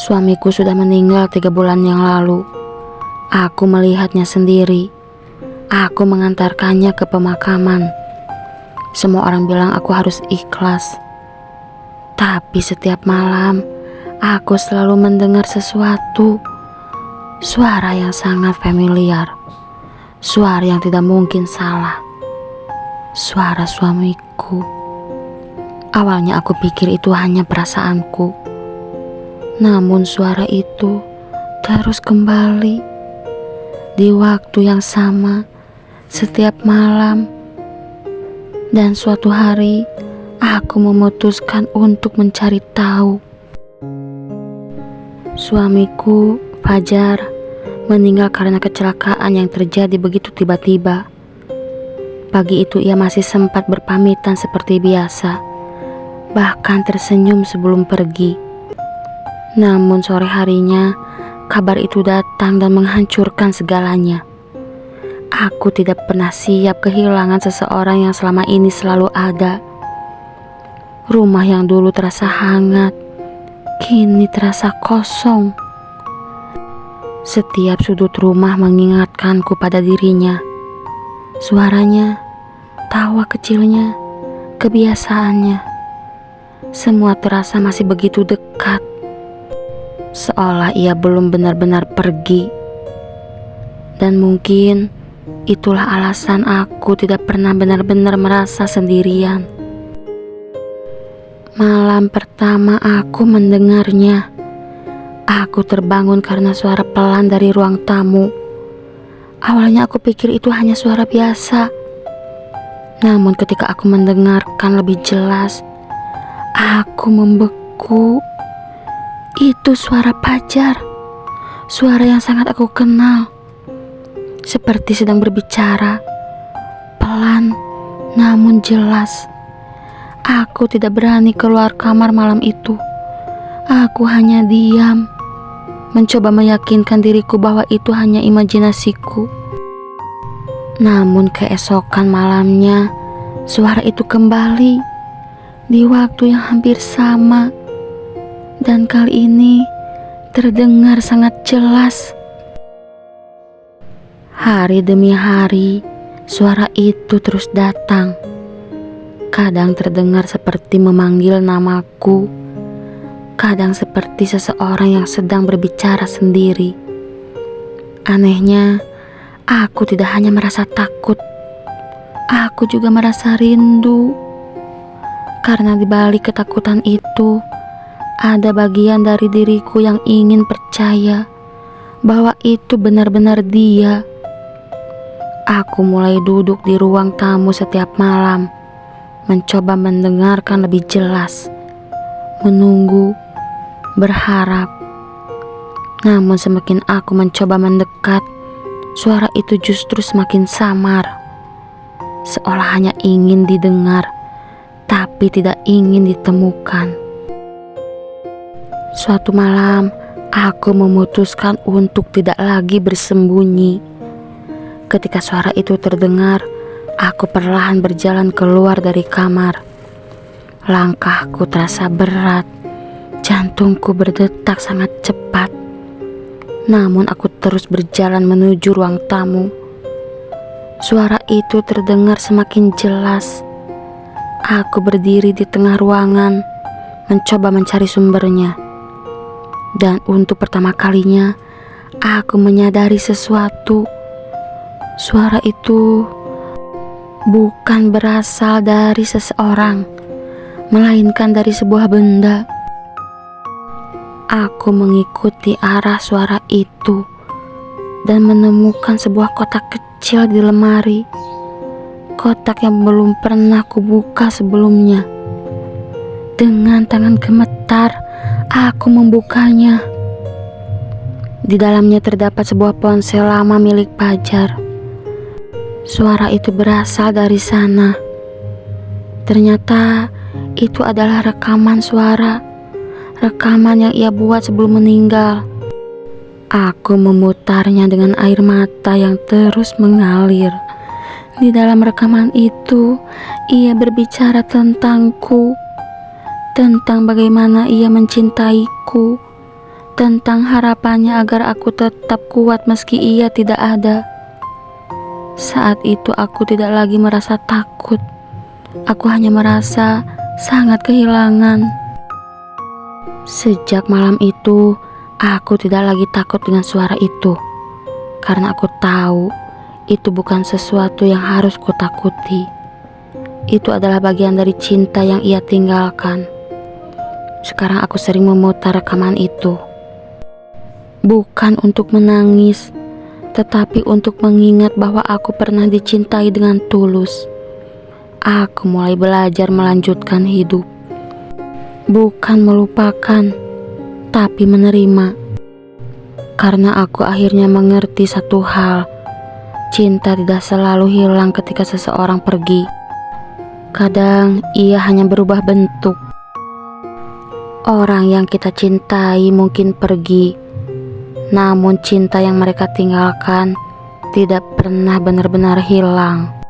Suamiku sudah meninggal 3 bulan yang lalu. Aku melihatnya sendiri. Aku mengantarkannya ke pemakaman. Semua orang bilang aku harus ikhlas. Tapi setiap malam, aku selalu mendengar sesuatu. Suara yang sangat familiar. Suara yang tidak mungkin salah. Suara suamiku. Awalnya aku pikir itu hanya perasaanku. Namun suara itu terus kembali. Di waktu yang sama, setiap malam. Dan suatu hari, aku memutuskan untuk mencari tahu. Suamiku, Fajar, meninggal karena kecelakaan yang terjadi begitu tiba-tiba. Pagi itu ia masih sempat berpamitan seperti biasa, bahkan tersenyum sebelum pergi. Namun sore harinya, kabar itu datang dan menghancurkan segalanya. Aku tidak pernah siap kehilangan seseorang yang selama ini selalu ada. Rumah yang dulu terasa hangat, kini terasa kosong. Setiap sudut rumah mengingatkanku pada dirinya. Suaranya, tawa kecilnya, kebiasaannya. Semua terasa masih begitu dekat. Seolah ia belum benar-benar pergi. Dan mungkin itulah alasan aku tidak pernah benar-benar merasa sendirian. Malam pertama aku mendengarnya. Aku terbangun karena suara pelan dari ruang tamu. Awalnya aku pikir itu hanya suara biasa. Namun ketika aku mendengarkan lebih jelas, aku membeku. Itu suara Fajar. Suara yang sangat aku kenal. Seperti sedang berbicara. Pelan, namun jelas. Aku tidak berani keluar kamar malam itu. Aku hanya diam, mencoba meyakinkan diriku bahwa itu hanya imajinasiku. Namun keesokan malamnya, suara itu kembali di waktu yang hampir sama. Dan kali ini terdengar sangat jelas. Hari demi hari, suara itu terus datang. Kadang terdengar seperti memanggil namaku. Kadang seperti seseorang yang sedang berbicara sendiri. Anehnya, aku tidak hanya merasa takut, aku juga merasa rindu. Karena di balik ketakutan itu, ada bagian dari diriku yang ingin percaya bahwa itu benar-benar dia. Aku mulai duduk di ruang tamu setiap malam, mencoba mendengarkan lebih jelas, menunggu, berharap. Namun semakin aku mencoba mendekat, suara itu justru semakin samar. Seolah hanya ingin didengar, tapi tidak ingin ditemukan. Suatu malam, aku memutuskan untuk tidak lagi bersembunyi. Ketika suara itu terdengar, aku perlahan berjalan keluar dari kamar. Langkahku terasa berat. Jantungku berdetak sangat cepat. Namun aku terus berjalan menuju ruang tamu. Suara itu terdengar semakin jelas. Aku berdiri di tengah ruangan, mencoba mencari sumbernya. Dan untuk pertama kalinya, aku menyadari sesuatu. Suara itu bukan berasal dari seseorang, melainkan dari sebuah benda. Aku mengikuti arah suara itu dan menemukan sebuah kotak kecil di lemari. Kotak yang belum pernah kubuka sebelumnya. Dengan tangan gemetar, aku membukanya. Di dalamnya terdapat sebuah ponsel lama milik Fajar. Suara itu berasal dari sana. Ternyata itu adalah rekaman suara. Rekaman yang ia buat sebelum meninggal. Aku memutarnya dengan air mata yang terus mengalir. Di dalam rekaman itu, ia berbicara tentangku, tentang bagaimana ia mencintaiku, tentang harapannya agar aku tetap kuat meski ia tidak ada. Saat itu aku tidak lagi merasa takut. Aku hanya merasa sangat kehilangan. Sejak malam itu, aku tidak lagi takut dengan suara itu. Karena aku tahu itu bukan sesuatu yang harus kutakuti. Itu adalah bagian dari cinta yang ia tinggalkan. Sekarang aku sering memutar rekaman itu. Bukan untuk menangis, tetapi untuk mengingat bahwa aku pernah dicintai dengan tulus. Aku mulai belajar melanjutkan hidup. Bukan melupakan, tapi menerima. Karena aku akhirnya mengerti satu hal. Cinta tidak selalu hilang ketika seseorang pergi. Kadang ia hanya berubah bentuk. Orang yang kita cintai mungkin pergi, namun cinta yang mereka tinggalkan tidak pernah benar-benar hilang.